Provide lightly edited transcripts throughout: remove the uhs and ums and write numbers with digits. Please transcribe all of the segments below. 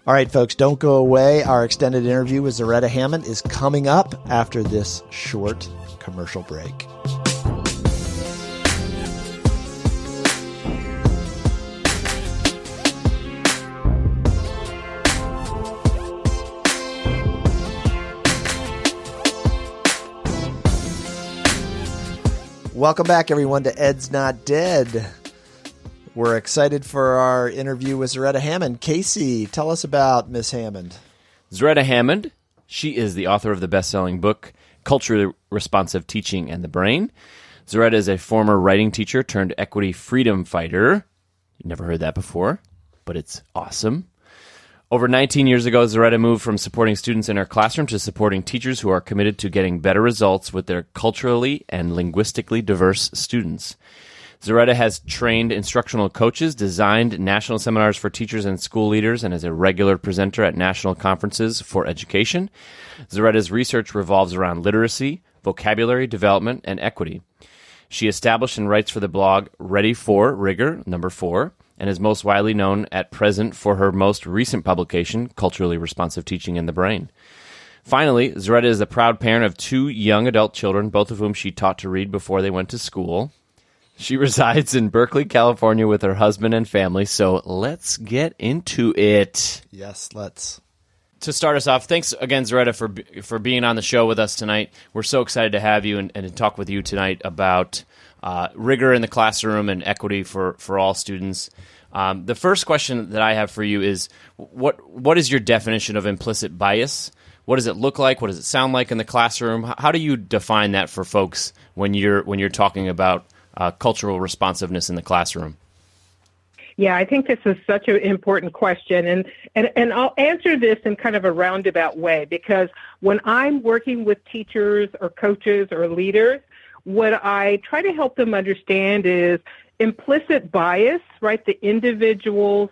All right, folks, don't go away. Our extended interview with Zaretta Hammond is coming up after this short commercial break. Welcome back, everyone, to Ed's Not Dead. We're excited for our interview with Zaretta Hammond. Casey, tell us about Miss Hammond. Zaretta Hammond, she is the author of the best-selling book, Culturally Responsive Teaching and the Brain. Zaretta is a former writing teacher turned equity freedom fighter. Never heard that before, but it's awesome. Over 19 years ago, Zaretta moved from supporting students in her classroom to supporting teachers who are committed to getting better results with their culturally and linguistically diverse students. Zaretta has trained instructional coaches, designed national seminars for teachers and school leaders, and is a regular presenter at national conferences for education. Zaretta's research revolves around literacy, vocabulary development, and equity. She established and writes for the blog Ready for Rigor, number 4, and is most widely known at present for her most recent publication, Culturally Responsive Teaching in the Brain. Finally, Zaretta is the proud parent of 2 young adult children, both of whom she taught to read before they went to school. She resides in Berkeley, California with her husband and family, so let's get into it. Yes, let's. To start us off, thanks again, Zaretta, for being on the show with us tonight. We're so excited to have you and to talk with you tonight about rigor in the classroom and equity for all students. The first question that I have for you is, what is your definition of implicit bias? What does it look like? What does it sound like in the classroom? How do you define that for folks when you're talking about cultural responsiveness in the classroom? Yeah, I think this is such an important question, and I'll answer this in kind of a roundabout way, because when I'm working with teachers or coaches or leaders, what I try to help them understand is implicit bias, right? The individual's,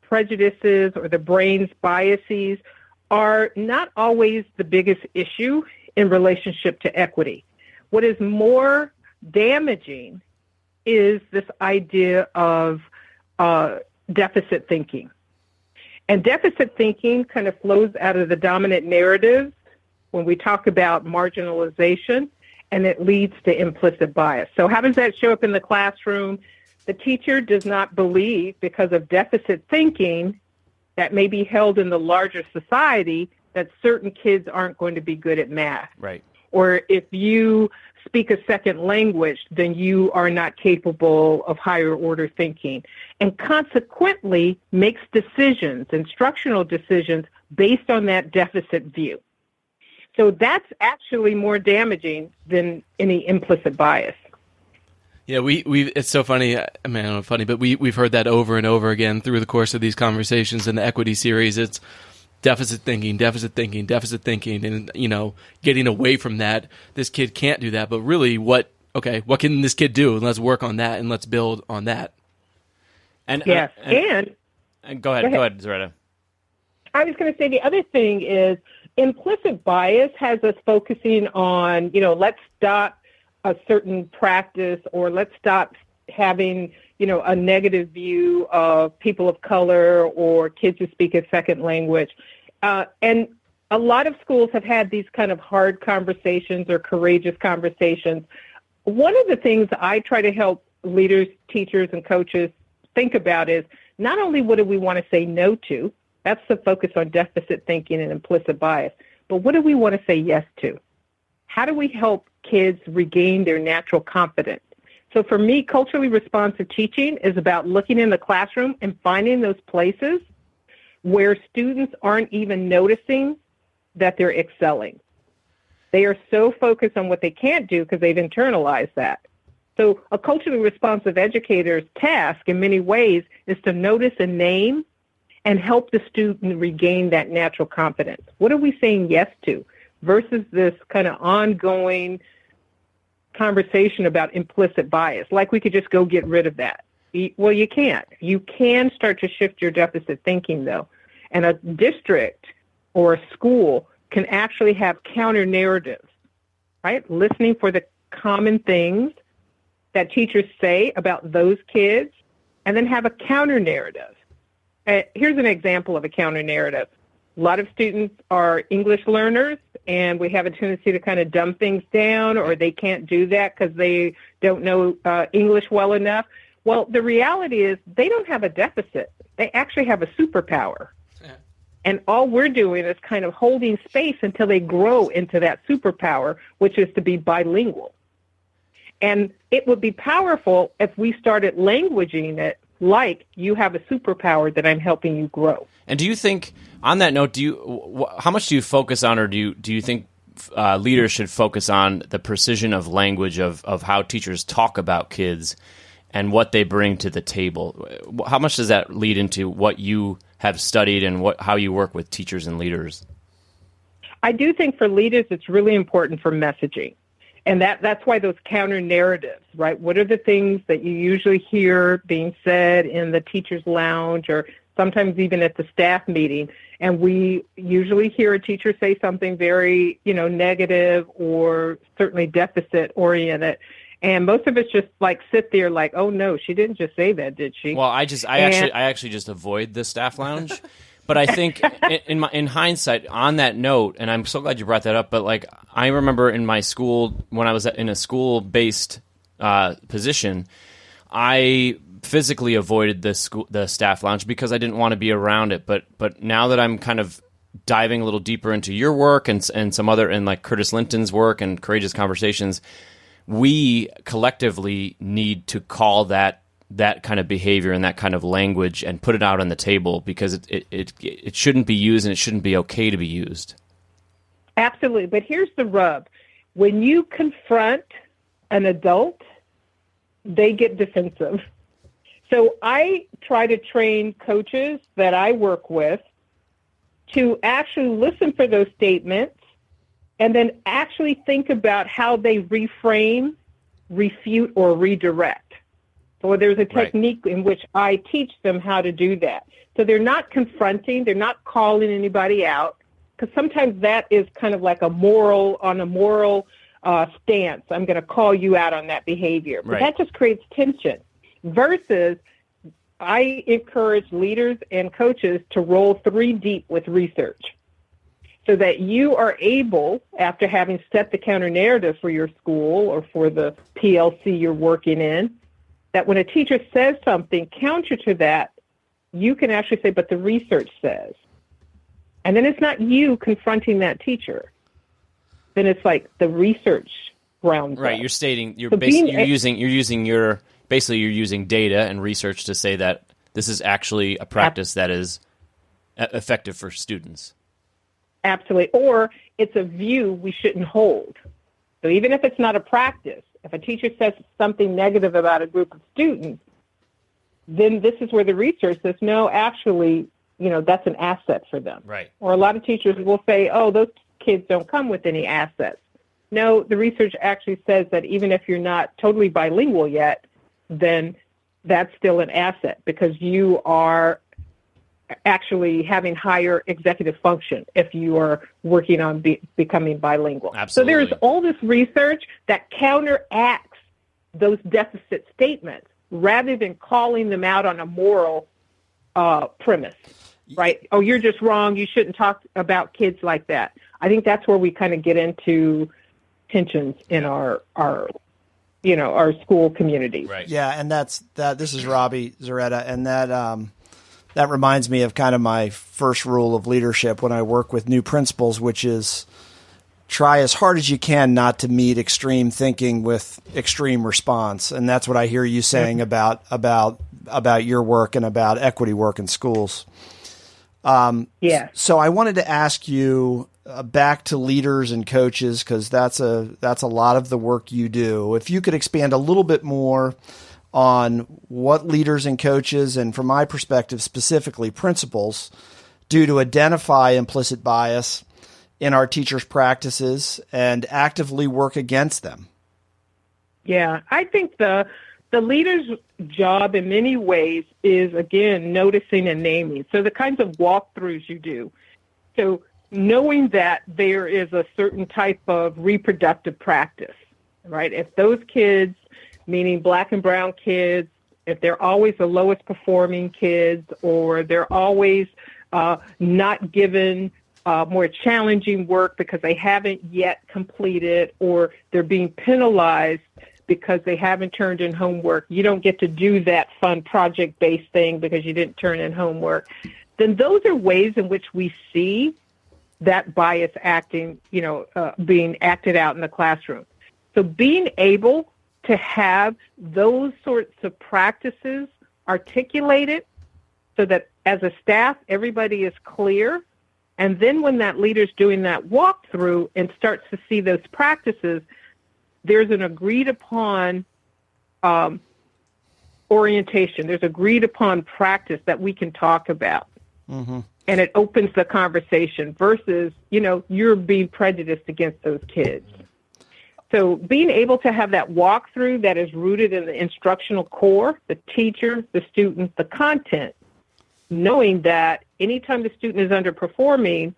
prejudices or the brain's biases are not always the biggest issue in relationship to equity. What is more damaging is this idea of deficit thinking. And deficit thinking kind of flows out of the dominant narrative when we talk about marginalization, and it leads to implicit bias. So how does that show up in the classroom? The teacher does not believe, because of deficit thinking that may be held in the larger society, that certain kids aren't going to be good at math. Right. Or if you speak a second language, then you are not capable of higher order thinking. And consequently makes decisions, instructional decisions, based on that deficit view. So that's actually more damaging than any implicit bias. Yeah, we it's so funny. I mean, I don't know, funny, but we've heard that over and over again through the course of these conversations in the equity series. It's deficit thinking, and getting away from that. This kid can't do that, but really, what can this kid do? And let's work on that, and let's build on that. And yes, and go ahead, Zaretta. I was going to say the other thing is implicit bias has us focusing on, let's stop a certain practice, or let's stop having, a negative view of people of color or kids who speak a second language. And a lot of schools have had these kind of hard conversations or courageous conversations. One of the things I try to help leaders, teachers, and coaches think about is not only what do we want to say no to, that's the focus on deficit thinking and implicit bias, but what do we want to say yes to? How do we help kids regain their natural confidence? So for me, culturally responsive teaching is about looking in the classroom and finding those places where students aren't even noticing that they're excelling. They are so focused on what they can't do because they've internalized that. So a culturally responsive educator's task in many ways is to notice and name and help the student regain that natural confidence. What are we saying yes to versus this kind of ongoing conversation about implicit bias? Like we could just go get rid of that. Well, you can't. You can start to shift your deficit thinking, though. And a district or a school can actually have counter narratives, right? Listening for the common things that teachers say about those kids and then have a counter narrative. Here's an example of a counter narrative. A lot of students are English learners, and we have a tendency to kind of dumb things down, or they can't do that because they don't know English well enough. Well, the reality is they don't have a deficit. They actually have a superpower. Yeah. And all we're doing is kind of holding space until they grow into that superpower, which is to be bilingual. And it would be powerful if we started languaging it like you have a superpower that I'm helping you grow. And do you think, on that note, how much do you focus on, or do you think leaders should focus on the precision of language of how teachers talk about kids and what they bring to the table? How much does that lead into what you have studied and how you work with teachers and leaders? I do think for leaders it's really important for messaging. And that's why those counter narratives, right? What are the things that you usually hear being said in the teacher's lounge or sometimes even at the staff meeting? And we usually hear a teacher say something very, negative or certainly deficit oriented. And most of us just sit there like, oh no, she didn't just say that, did she? Well, I actually just avoid the staff lounge. But I think in hindsight, on that note, and I'm so glad you brought that up, but I remember in my school, when I was in a school-based position, I physically avoided the staff lounge because I didn't want to be around it. But now that I'm kind of diving a little deeper into your work and some other, and like Curtis Linton's work and Courageous Conversations, we collectively need to call that kind of behavior and that kind of language and put it out on the table, because it shouldn't be used and it shouldn't be okay to be used. Absolutely. But here's the rub. When you confront an adult, they get defensive. So I try to train coaches that I work with to actually listen for those statements and then actually think about how they reframe, refute, or redirect. So there's a technique in which I teach them how to do that. So they're not confronting, they're not calling anybody out, because sometimes that is kind of like a moral stance. I'm going to call you out on that behavior. But that just creates tension. Versus, I encourage leaders and coaches to roll 3 deep with research, so that you are able, after having set the counter narrative for your school or for the PLC you're working in, that when a teacher says something counter to that, you can actually say, but the research says. And then it's not you confronting that teacher. Then it's like the research grounds. Right. You're stating, you're using data and research to say that this is actually a practice that is effective for students. Absolutely. Or it's a view we shouldn't hold. So even if it's not a practice, if a teacher says something negative about a group of students, then this is where the research says, no, actually, that's an asset for them. Right. Or a lot of teachers will say, oh, those kids don't come with any assets. No, the research actually says that even if you're not totally bilingual yet, then that's still an asset, because you are actually having higher executive function if you are working on becoming bilingual. Absolutely. So there's all this research that counteracts those deficit statements rather than calling them out on a moral premise, right? Oh, you're just wrong. You shouldn't talk about kids like that. I think that's where we kind of get into tensions in our school community. Right. Yeah, and this is Robbie Zaretta, and that reminds me of kind of my first rule of leadership when I work with new principals, which is try as hard as you can not to meet extreme thinking with extreme response. And that's what I hear you saying about your work and about equity work in schools. Yeah. So I wanted to ask you back to leaders and coaches, because that's a lot of the work you do. If you could expand a little bit more on what leaders and coaches, and from my perspective specifically principals, do to identify implicit bias in our teachers' practices and actively work against them. Yeah, I think the leader's job in many ways is, again, noticing and naming. So the kinds of walkthroughs you do. So knowing that there is a certain type of reproductive practice, right? If those kids, meaning Black and brown kids, if they're always the lowest performing kids, or they're always not given more challenging work because they haven't yet completed, or they're being penalized because they haven't turned in homework, you don't get to do that fun project-based thing because you didn't turn in homework, then those are ways in which we see that bias acting, being acted out in the classroom. So being able to have those sorts of practices articulated so that as a staff, everybody is clear. And then when that leader's doing that walkthrough and starts to see those practices, there's an agreed upon orientation. There's agreed upon practice that we can talk about. Mm-hmm. And it opens the conversation versus, you're being prejudiced against those kids. So being able to have that walkthrough that is rooted in the instructional core, the teacher, the student, the content, knowing that anytime the student is underperforming,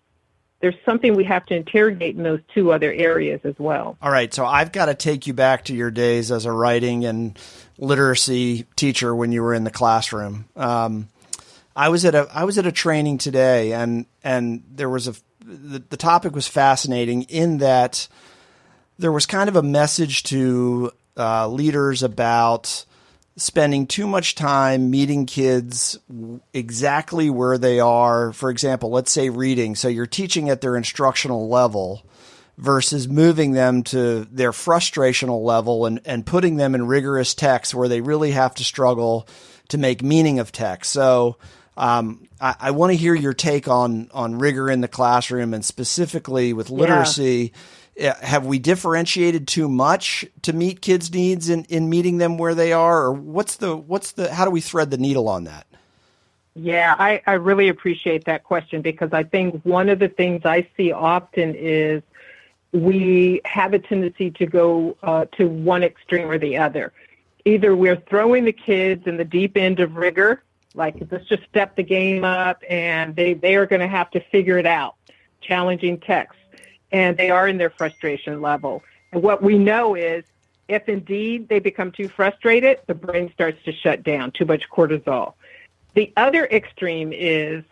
there's something we have to interrogate in those two other areas as well. All right, so I've got to take you back to your days as a writing and literacy teacher when you were in the classroom. I was at a training today, and there was the topic was fascinating in that there was kind of a message to leaders about spending too much time meeting kids exactly where they are. For example, let's say reading. So you're teaching at their instructional level versus moving them to their frustrational level and putting them in rigorous text where they really have to struggle to make meaning of text. So I want to hear your take on rigor in the classroom, and specifically with literacy. Yeah. Have we differentiated too much to meet kids' needs in meeting them where they are, or how do we thread the needle on that? Yeah, I really appreciate that question, because I think one of the things I see often is we have a tendency to go to one extreme or the other. Either we're throwing the kids in the deep end of rigor, like let's just step the game up and they are going to have to figure it out, challenging text. And they are in their frustration level. And what we know is if indeed they become too frustrated, the brain starts to shut down, too much cortisol. The other extreme is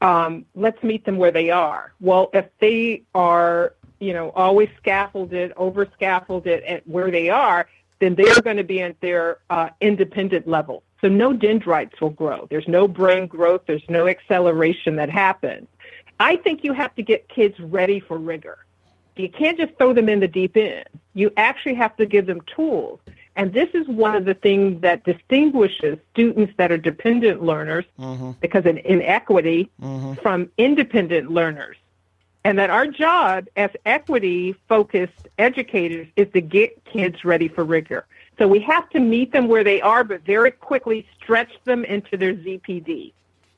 let's meet them where they are. Well, if they are, always scaffolded, over-scaffolded at where they are, then they're going to be at their independent level. So no dendrites will grow. There's no brain growth. There's no acceleration that happens. I think you have to get kids ready for rigor. You can't just throw them in the deep end. You actually have to give them tools. And this is one of the things that distinguishes students that are dependent learners, mm-hmm. because of inequity, mm-hmm. from independent learners. And that our job as equity-focused educators is to get kids ready for rigor. So we have to meet them where they are, but very quickly stretch them into their ZPD.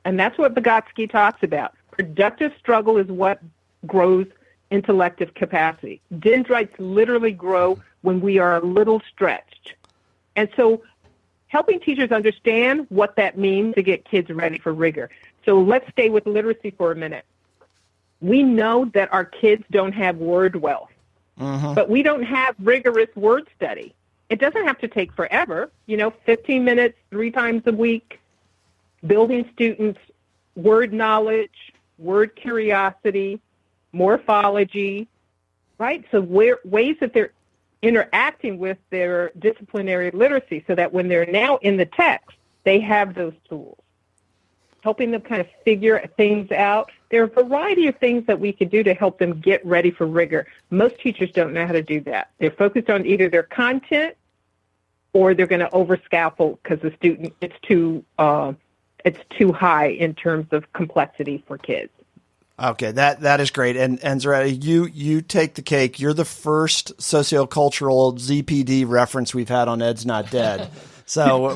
And that's what Vygotsky talks about. Productive struggle is what grows intellective capacity. Dendrites literally grow when we are a little stretched. And so helping teachers understand what that means to get kids ready for rigor. So let's stay with literacy for a minute. We know that our kids don't have word wealth, mm-hmm. but we don't have rigorous word study. It doesn't have to take forever, 15 minutes, 3 times a week, building students' word knowledge, word curiosity, morphology, right? So ways that they're interacting with their disciplinary literacy so that when they're now in the text, they have those tools, helping them kind of figure things out. There are a variety of things that we can do to help them get ready for rigor. Most teachers don't know how to do that. They're focused on either their content or they're going to over-scaffold because the student, it's too high in terms of complexity for kids. Okay, that is great. And Zaretta, you take the cake. You're the first sociocultural ZPD reference we've had on Ed's Not Dead. So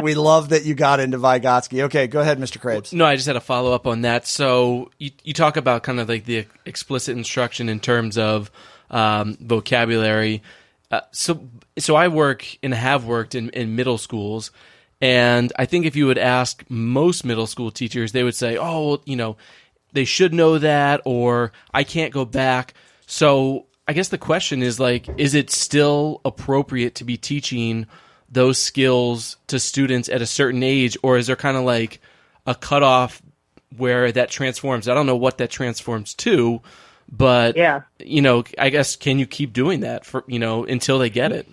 we love that you got into Vygotsky. Okay, go ahead, Mr. Krabs. No, I just had a follow-up on that. So you talk about kind of like the explicit instruction in terms of vocabulary. So I work and have worked in middle schools, and I think if you would ask most middle school teachers, they would say, oh, they should know that, or I can't go back. So I guess the question is is it still appropriate to be teaching those skills to students at a certain age, or is there kind of like a cutoff where that transforms? I don't know what that transforms to, but I guess, can you keep doing that for, until they get it?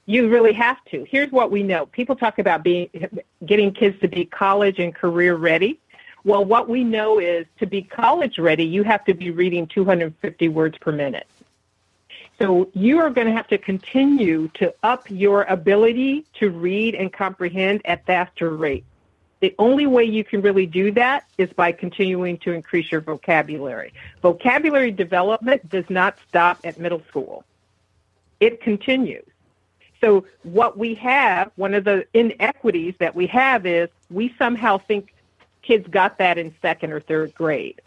You really have to. Here's what we know. People talk about getting kids to be college and career ready. Well, what we know is to be college ready, you have to be reading 250 words per minute. So you are going to have to continue to up your ability to read and comprehend at faster rate. The only way you can really do that is by continuing to increase your vocabulary. Vocabulary development does not stop at middle school. It continues. So what we have, one of the inequities that we have is we somehow think kids got that in second or third grade.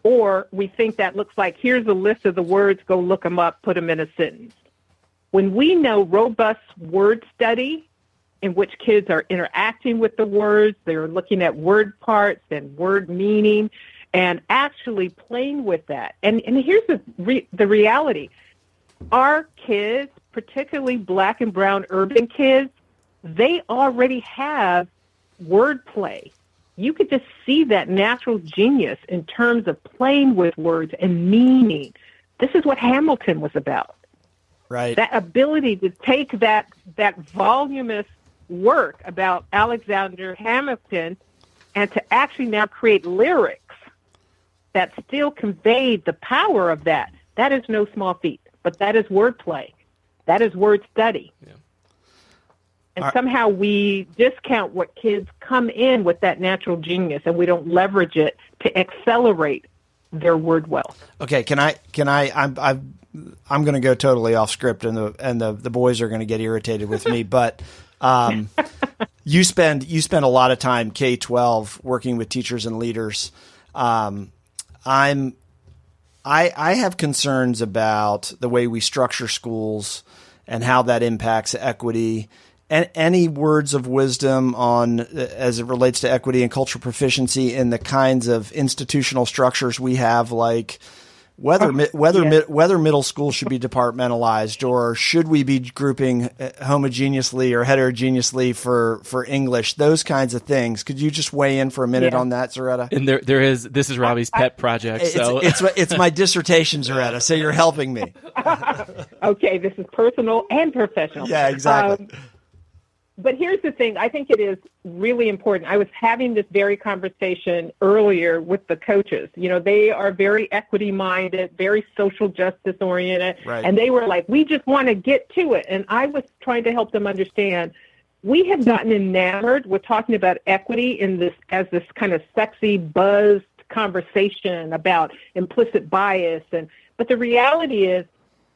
Or we think that looks like, here's a list of the words, go look them up, put them in a sentence. When we know robust word study, in which kids are interacting with the words, they're looking at word parts and word meaning, and actually playing with that. And here's the reality. Our kids, particularly Black and brown urban kids, they already have wordplay. You could just see that natural genius in terms of playing with words and meaning. This is what Hamilton was about. Right. That ability to take that voluminous work about Alexander Hamilton and to actually now create lyrics that still conveyed the power of that. That is no small feat, but that is wordplay. That is word study. Yeah. And somehow we discount what kids come in with that natural genius, and we don't leverage it to accelerate their word wealth. Okay, I'm going to go totally off script, and the boys are going to get irritated with me. But you spend a lot of time K-12 working with teachers and leaders. I have concerns about the way we structure schools and how that impacts equity. And any words of wisdom on as it relates to equity and cultural proficiency in the kinds of institutional structures we have, like whether middle school should be departmentalized, or should we be grouping homogeneously or heterogeneously for English, those kinds of things. Could you just weigh in for a minute on that, Zaretta? And this is Robbie's pet project. So it's my dissertation, Zaretta. So you're helping me. Okay, this is personal and professional. Yeah, exactly. But here's the thing. I think it is really important. I was having this very conversation earlier with the coaches. They are very equity-minded, very social justice-oriented, right. And they were like, we just want to get to it. And I was trying to help them understand we have gotten enamored with talking about equity as this kind of sexy, buzzed conversation about implicit bias. But the reality is,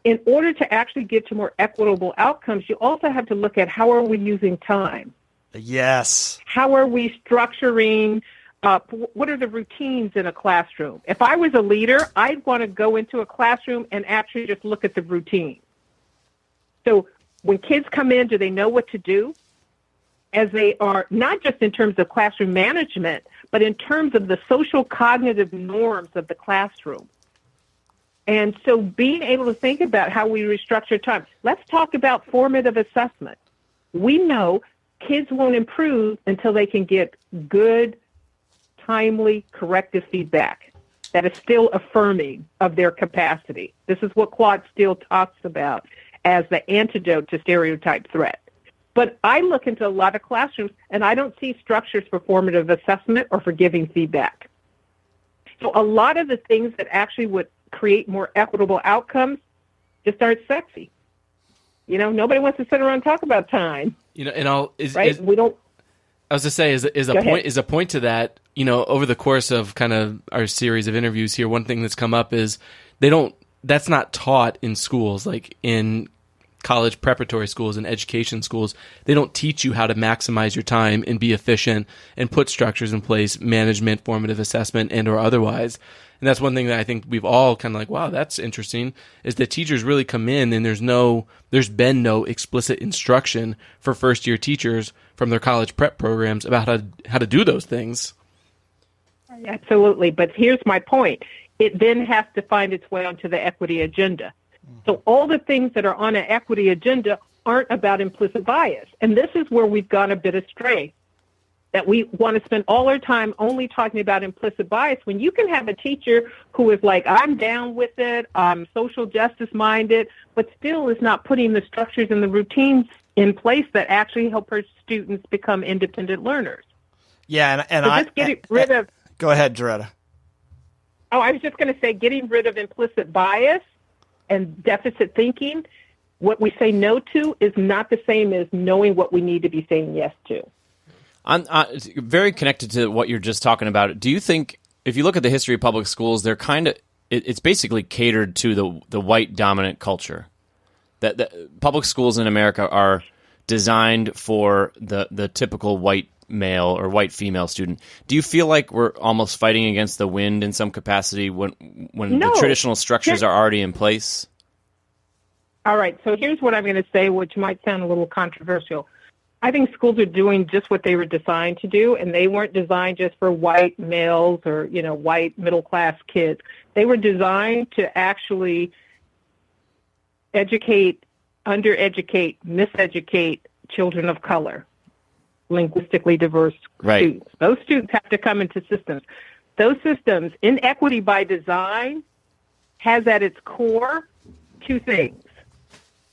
in order to actually get to more equitable outcomes, you also have to look at how are we using time? Yes. How are we structuring? What are the routines in a classroom? If I was a leader, I'd want to go into a classroom and actually just look at the routine. So when kids come in, do they know what to do? As they are, not just in terms of classroom management, but in terms of the social cognitive norms of the classroom. And so being able to think about how we restructure time. Let's talk about formative assessment. We know kids won't improve until they can get good, timely, corrective feedback that is still affirming of their capacity. This is what Claude Steele talks about as the antidote to stereotype threat. But I look into a lot of classrooms, and I don't see structures for formative assessment or for giving feedback. So a lot of the things that actually would create more equitable outcomes just aren't sexy. Nobody wants to sit around and talk about time. We don't. I was to say is a point to that. Over the course of kind of our series of interviews here, one thing that's come up is that's not taught in schools, like in college preparatory schools and education schools. They don't teach you how to maximize your time and be efficient and put structures in place, management, formative assessment, and or otherwise. And that's one thing that I think we've all kind of like, wow, that's interesting, is that teachers really come in and there's been no explicit instruction for first-year teachers from their college prep programs about how to do those things. Absolutely. But here's my point. It then has to find its way onto the equity agenda. So all the things that are on an equity agenda aren't about implicit bias. And this is where we've gone a bit astray, that we want to spend all our time only talking about implicit bias when you can have a teacher who is like, I'm down with it, I'm social justice minded, but still is not putting the structures and the routines in place that actually help her students become independent learners. Yeah, and so just getting rid of. Go ahead, Zaretta. Oh, I was just going to say, getting rid of implicit bias and deficit thinking. What we say no to is not the same as knowing what we need to be saying yes to. I'm very connected to what you're just talking about. Do you think, if you look at the history of public schools, they're kind of it's basically catered to the white dominant culture? That public schools in America are designed for the typical white male or white female student. Do you feel like we're almost fighting against the wind in some capacity when No. the traditional structures are already in place? All right, so here's what I'm going to say, which might sound a little controversial. I think schools are doing just what they were designed to do, and they weren't designed just for white males or, white middle-class kids. They were designed to actually educate, undereducate, miseducate children of color, linguistically diverse students. Those students have to come into systems. Those systems, inequity by design, has at its core two things.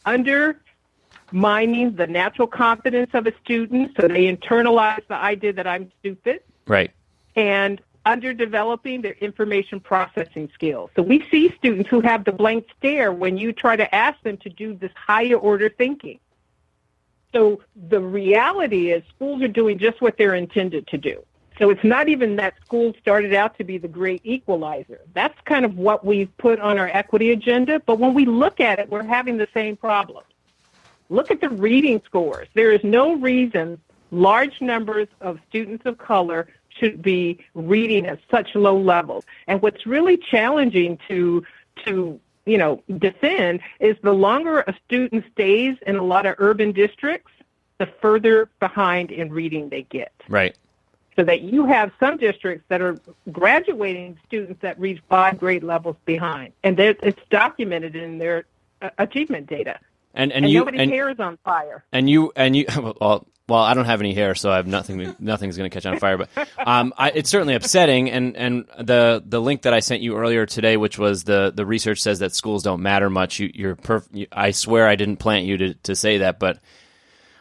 Undermining the natural confidence of a student, so they internalize the idea that I'm stupid. Right. And underdeveloping their information processing skills. So we see students who have the blank stare when you try to ask them to do this higher order thinking. So the reality is schools are doing just what they're intended to do. So it's not even that schools started out to be the great equalizer. That's kind of what we've put on our equity agenda. But when we look at it, we're having the same problem. Look at the reading scores. There is no reason large numbers of students of color should be reading at such low levels. And what's really challenging to defend is the longer a student stays in a lot of urban districts, the further behind in reading they get. Right. So that you have some districts that are graduating students that reach 5 grade levels behind. And it's documented in their achievement data. And nobody cares on fire. And you well, I don't have any hair, so I have nothing's going to catch on fire. But it's certainly upsetting. And the link that I sent you earlier today, which was the research says that schools don't matter much. I swear I didn't plant you to say that. But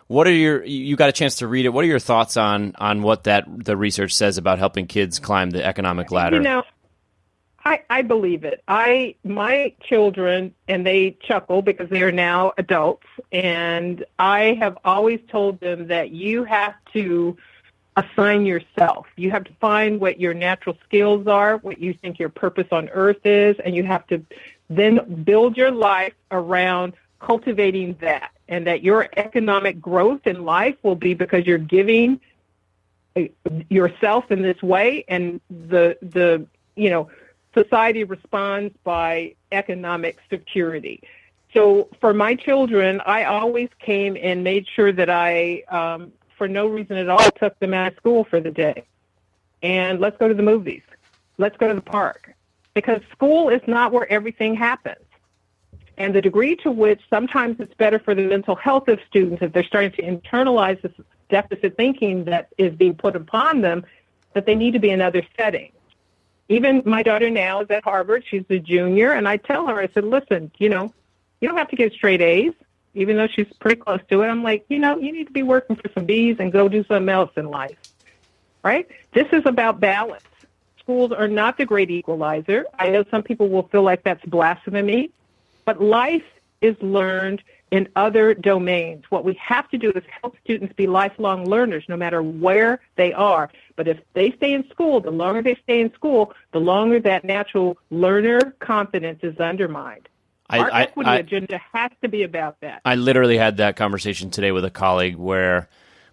what are you got a chance to read it? What are your thoughts on what the research says about helping kids climb the economic ladder? I believe it. My children, and they chuckle because they are now adults, and I have always told them that you have to assign yourself. You have to find what your natural skills are, what you think your purpose on earth is, and you have to then build your life around cultivating that, and that your economic growth in life will be because you're giving yourself in this way, and the society responds by economic security. So for my children, I always came and made sure that I, for no reason at all, took them out of school for the day. And let's go to the movies. Let's go to the park. Because school is not where everything happens. And the degree to which sometimes it's better for the mental health of students if they're starting to internalize this deficit thinking that is being put upon them, that they need to be in other settings. Even my daughter now is at Harvard. She's a junior. And I tell her, I said, listen, you don't have to get straight A's, even though she's pretty close to it. I'm like, you need to be working for some B's and go do something else in life, right? This is about balance. Schools are not the great equalizer. I know some people will feel like that's blasphemy, but life is learned in other domains. What we have to do is help students be lifelong learners no matter where they are. But if they stay in school, the longer they stay in school, the longer that natural learner confidence is undermined. Our equity agenda has to be about that. I literally had that conversation today with a colleague where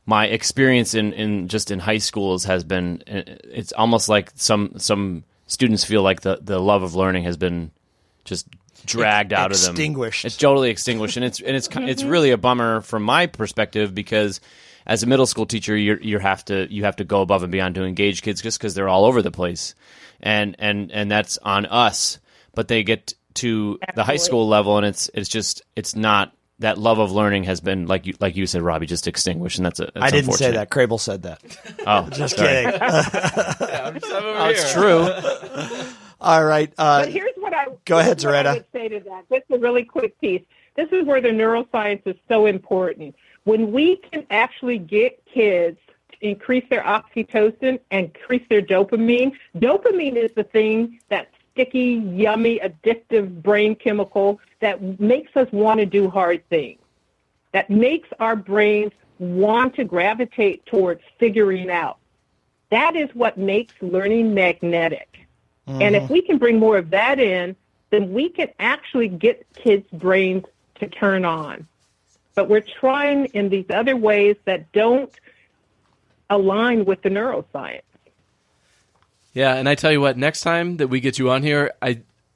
my experience in high schools has been, it's almost like some students feel like the love of learning has been just dragged out of them. Extinguished. It's totally extinguished, and it's really a bummer from my perspective because as a middle school teacher, you have to go above and beyond to engage kids just because they're all over the place, and that's on us. But they get to the high school level, and it's not that love of learning has been, like you said, Robbie, just extinguished, and that's I didn't say unfortunate. that. Crable said that. Oh, Just sorry. kidding. It's true. All right. But here's what I Go ahead, here's what I Zaretta. would say to that. Just a really quick piece. This is where the neuroscience is so important. When we can actually get kids to increase their oxytocin and increase their dopamine, dopamine is the thing, that sticky, yummy, addictive brain chemical that makes us want to do hard things, that makes our brains want to gravitate towards figuring out. That is what makes learning magnetic. And if we can bring more of that in, then we can actually get kids' brains to turn on. But we're trying in these other ways that don't align with the neuroscience. Yeah, and I tell you what, next time that we get you on here,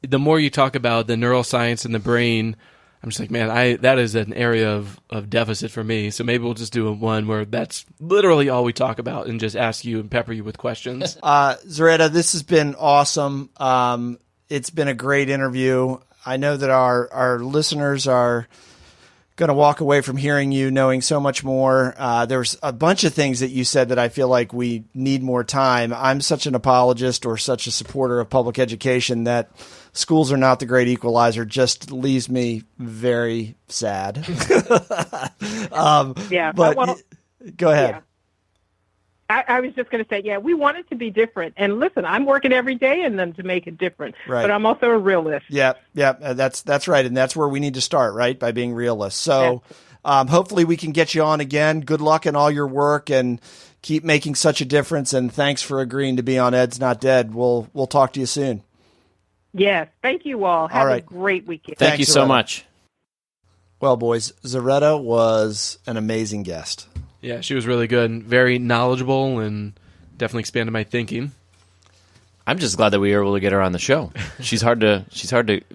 the more you talk about the neuroscience and the brain, I'm just like, man, that is an area of deficit for me. So maybe we'll just do one where that's literally all we talk about and just ask you and pepper you with questions. Zaretta, this has been awesome. It's been a great interview. I know that our listeners are going to walk away from hearing you knowing so much more. There's a bunch of things that you said that I feel like we need more time. I'm such an apologist or such a supporter of public education that schools are not the great equalizer just leaves me very sad. Yeah. But Well, go ahead. yeah. I was just going to say, yeah, we want it to be different. And listen, I'm working every day in them to make it different. Right. But I'm also a realist. Yeah, that's right, and that's where we need to start, right? By being realists. So, hopefully, we can get you on again. Good luck in all your work, and keep making such a difference. And thanks for agreeing to be on Ed's Not Dead. We'll talk to you soon. Yes. Thank you all. Have All right. a great weekend. Thank you Thanks, so Zaretta. much. Well, boys, Zaretta was an amazing guest. Yeah, she was really good and very knowledgeable and definitely expanded my thinking. I'm just glad that we were able to get her on the show. She's hard to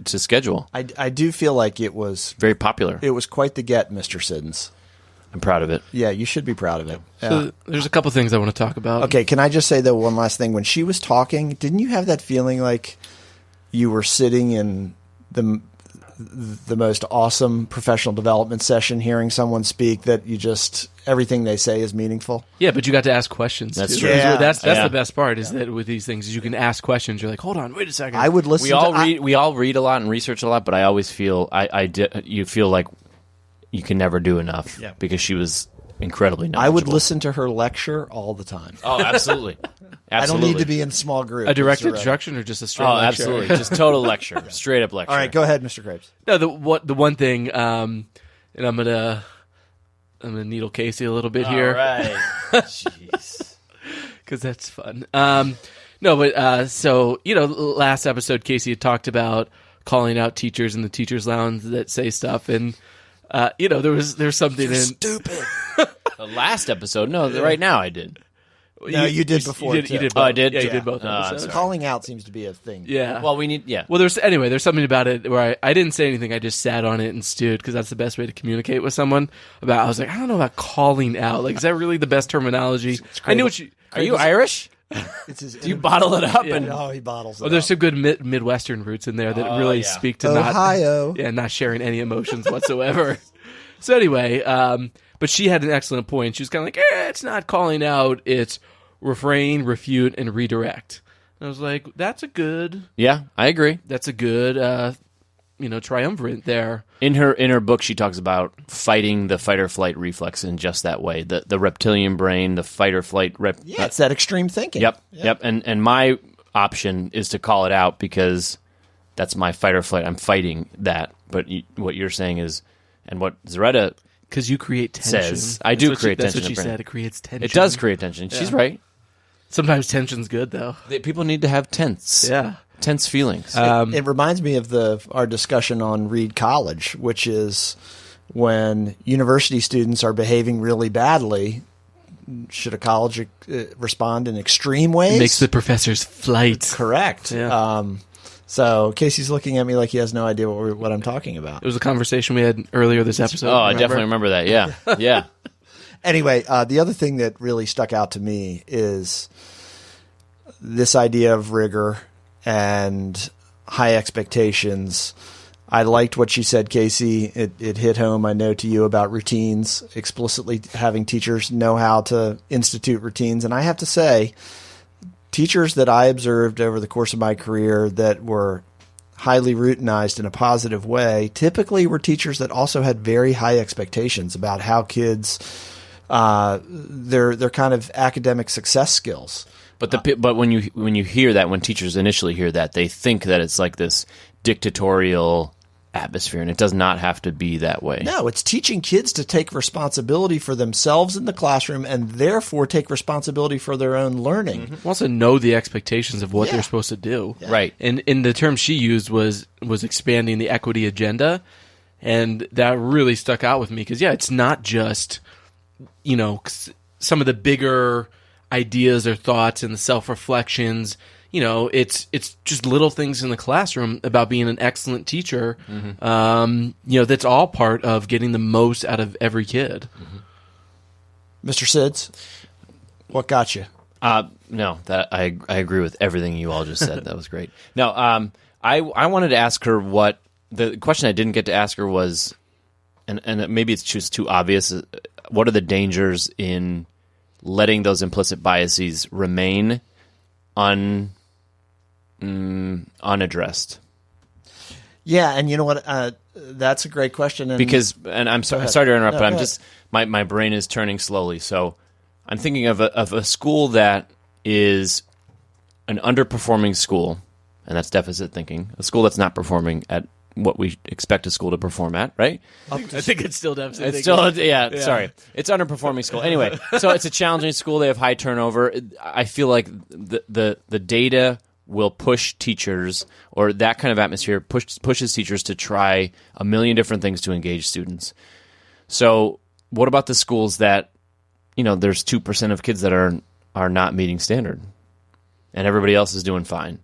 schedule. I do feel like it was Very popular. quite the get, Mr. Siddons. I'm proud of it. Yeah, you should be proud of it. Yeah. So there's a couple things I want to talk about. Okay, can I just say though one last thing? When she was talking, didn't you have that feeling like you were sitting in the most awesome professional development session, hearing someone speak, that you just everything they say is meaningful? Yeah, but you got to ask questions. That's too. true. Yeah. That's Yeah. the best part is that with these things is you can ask questions. You're like, hold on, wait a second. I would listen. We all read a lot and research a lot, but I always feel you feel like you can never do enough because she was incredibly knowledgeable. I would listen to her lecture all the time. Oh, absolutely. I don't need to be in small groups. a direct Zaretta. instruction or just a straight Oh, lecture? absolutely. Just total lecture. Straight up lecture. All right, go ahead, Mr. Krabs. No, the one thing, and I'm gonna needle Casey a little bit here. All right. Jeez. Because that's fun. No, but so last episode Casey had talked about calling out teachers in the teachers' lounge that say stuff, and there's something in Stupid. The last episode? No, right now I did. No, you did before, You too. did Oh, I both. did? Yeah, you Yeah. did both Oh, I'm episodes. sorry. Calling out seems to be a thing. Yeah. Well, we need, yeah. Well, there's something about it where I didn't say anything. I just sat on it and stewed because that's the best way to communicate with someone. I was like, I don't know about calling out. Like, is that really the best terminology? I knew what you. Are you Irish? It's his Do you bottle it up? Yeah. And No, he bottles it. Oh, there's up. some good Midwestern roots in there that really yeah. speak to Ohio. not sharing any emotions whatsoever. So anyway, but she had an excellent point. She was kind of like, it's not calling out, it's refrain, refute, and redirect. And I was like, that's a good triumvirate there. In her book, she talks about fighting the fight or flight reflex in just that way. The reptilian brain, the fight or flight. Yeah, it's that extreme thinking. Yep. And my option is to call it out because that's my fight or flight. I'm fighting that. But what you're saying is, and what Zaretta Because you create tension. says, I do create That's tension what she in brain. said. It creates tension. it does create tension. She's right. Sometimes tension's good, though. People need to have tense feelings. It reminds me of our discussion on Reed College, which is when university students are behaving really badly, should a college respond in extreme ways? It makes the professors flight. Correct. Yeah. So Casey's looking at me like he has no idea what I'm talking about. It was a conversation we had earlier this episode. I definitely remember that. Yeah. Yeah. Anyway, the other thing that really stuck out to me is this idea of rigor and high expectations. I liked what she said, Casey. It hit home, I know, to you about routines, explicitly having teachers know how to institute routines. And I have to say, teachers that I observed over the course of my career that were highly routinized in a positive way typically were teachers that also had very high expectations about how kids, their kind of academic success skills. But when you hear that, when teachers initially hear that, they think that it's like this dictatorial atmosphere, and it does not have to be that way. No, it's teaching kids to take responsibility for themselves in the classroom and therefore take responsibility for their own learning. Mm-hmm. Also know the expectations of what they're supposed to do. Yeah. Right. And the term she used was expanding the equity agenda, and that really stuck out with me because, it's not just, some of the bigger ideas or thoughts and the self-reflections. It's just little things in the classroom about being an excellent teacher. Mm-hmm. That's all part of getting the most out of every kid. Mm-hmm. Mr. Sids, what got you? No, that I agree with everything you all just said. That was great. No, I wanted to ask her what the question I didn't get to ask her was, and maybe it's just too obvious. What are the dangers in letting those implicit biases remain unaddressed? Yeah, and you know what? That's a great question. And I'm sorry to interrupt, but I'm just my brain is turning slowly. So I'm thinking of a school that is an underperforming school, and that's deficit thinking. A school that's not performing at what we expect a school to perform at, right? I think it's still deficit thinking. It's still, sorry. It's underperforming school. Anyway, so it's a challenging school. They have high turnover. I feel like the data will push teachers, or that kind of atmosphere pushes teachers to try a million different things to engage students. So what about the schools that, there's 2% of kids that are not meeting standard, and everybody else is doing fine?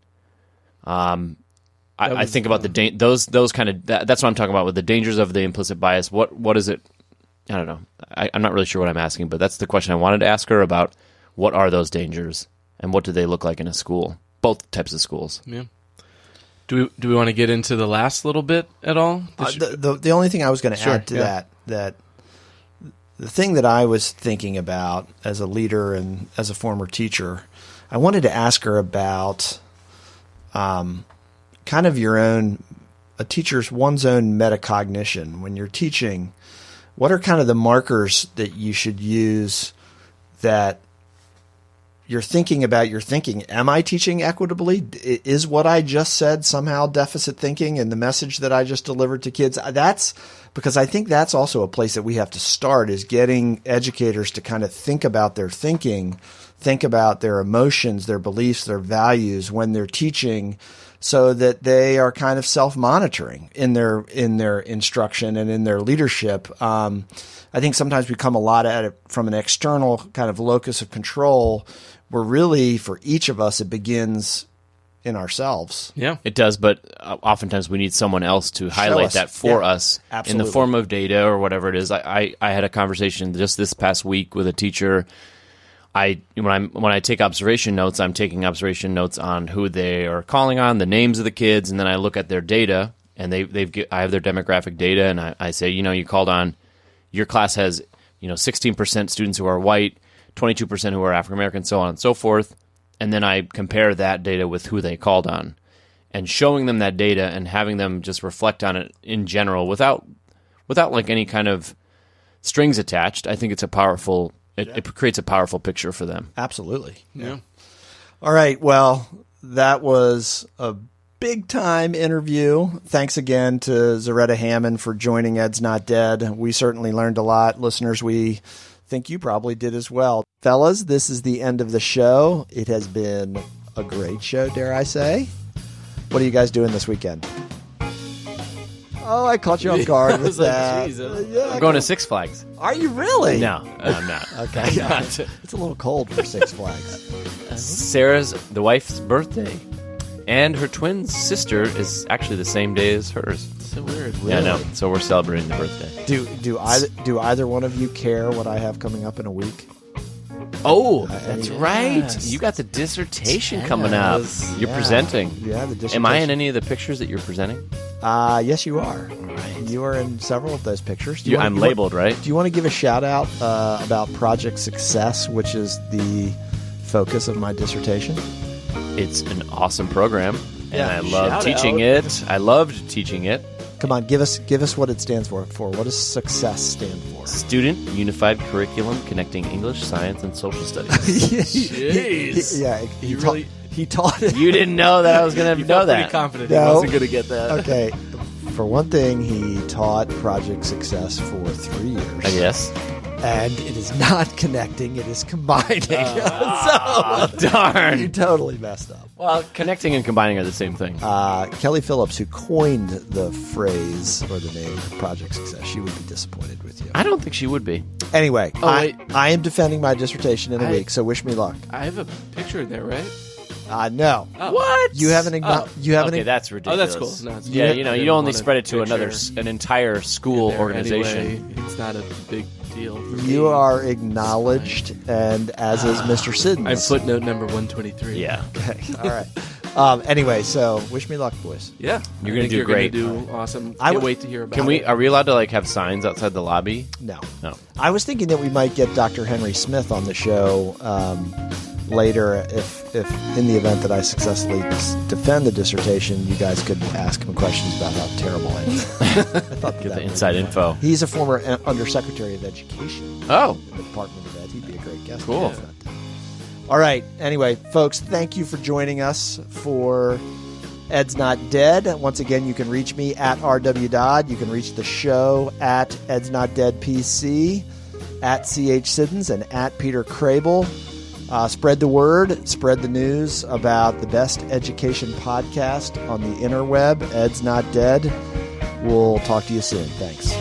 I think about those kind of that's what I'm talking about with the dangers of the implicit bias. What is it? I don't know. I'm not really sure what I'm asking, but that's the question I wanted to ask her about. What are those dangers, and what do they look like in a school? Both types of schools. Yeah. Do we want to get into the last little bit at all? The only thing I was going to add to that the thing that I was thinking about as a leader and as a former teacher, I wanted to ask her about kind of one's own metacognition. When you're teaching, what are kind of the markers that you should use that you're thinking about your thinking? Am I teaching equitably? Is what I just said somehow deficit thinking and the message that I just delivered to kids? That's because I think that's also a place that we have to start, is getting educators to kind of think about their thinking, think about their emotions, their beliefs, their values when they're teaching, so that they are kind of self-monitoring in their instruction and in their leadership. I think sometimes we come a lot at it from an external kind of locus of control, where really for each of us it begins in ourselves. Yeah, it does. But oftentimes we need someone else to highlight that for us. Absolutely. In the form of data or whatever it is. I had a conversation just this past week with a teacher. When I take observation notes, I'm taking observation notes on who they are calling on, the names of the kids, and then I look at their data, and I have their demographic data, and I say, you called on, your class has 16% students who are white, 22% who are African American, so on and so forth, and then I compare that data with who they called on, and showing them that data and having them just reflect on it in general without like any kind of strings attached. I think it's a powerful. It creates a powerful picture for them. Absolutely. Yeah. All right. Well, that was a big-time interview. Thanks again to Zaretta Hammond for joining Ed's Not Dead. We certainly learned a lot. Listeners, we think you probably did as well. Fellas, this is the end of the show. It has been a great show, dare I say. What are you guys doing this weekend? Oh, I caught you off guard with that. I'm going to Six Flags. Are you really? No, I'm not. Okay. It's a little cold for Six Flags. Sarah's, the wife's birthday, and her twin sister is actually the same day as hers. So weird. Really? Yeah, I know. So we're celebrating the birthday. Do either one of you care what I have coming up in a week? Oh, that's right. You got the dissertation coming up. You're presenting. Yeah, the dissertation. Am I in any of the pictures that you're presenting? Yes, you are. Right. You are in several of those pictures. I'm labeled, right? Do you want to give a shout out about Project Success, which is the focus of my dissertation? It's an awesome program, and Yeah, I love shout teaching out. it. I loved teaching it. Come on, give us what it stands for. What does success stand for? Student Unified Curriculum Connecting English, Science, and Social Studies. Jeez. He taught it. You didn't know that I was going to know Pretty that. confident No. he wasn't going to get that. Okay. For one thing, he taught Project Success for 3 years. Yes. And it is not connecting, it is combining. Oh, so darn. you totally messed up. Well, connecting and combining are the same thing. Kelly Phillips, who coined the phrase or the name Project Success, she would be disappointed with you. I don't think she would be. Anyway, wait. I am defending my dissertation in a week, so wish me luck. I have a picture there, right? No. Oh. What? You haven't you haven't Okay, that's ridiculous. Oh, that's cool. No, it's Yeah, cool. you know, I you didn't only want a spread it to picture an entire school in there organization. anyway. It's not a big deal for me. You are acknowledged, and as is Mr. Siddons. I'm footnote number 123. Yeah. Okay, all right. Anyway, so wish me luck, boys. Yeah. You're I gonna think do great. Gonna do awesome. I Can't would- wait to hear about Can it. we? Are we allowed to like have signs outside the lobby? No. No. I was thinking that we might get Dr. Henry Smith on the show later if in the event that I successfully defend the dissertation, you guys could ask him questions about how terrible I am. I thought Get that the would inside be fun. info. He's a former Undersecretary of Education Oh, in the Department of Ed. He'd be a great guest. Cool. All right. Anyway, folks, thank you for joining us for Ed's Not Dead. Once again, you can reach me at RW Dodd. You can reach the show at Ed's Not Dead PC, at CH Siddons, and at Peter Crable. Spread the word, spread the news about the best education podcast on the interweb, Ed's Not Dead. We'll talk to you soon. Thanks.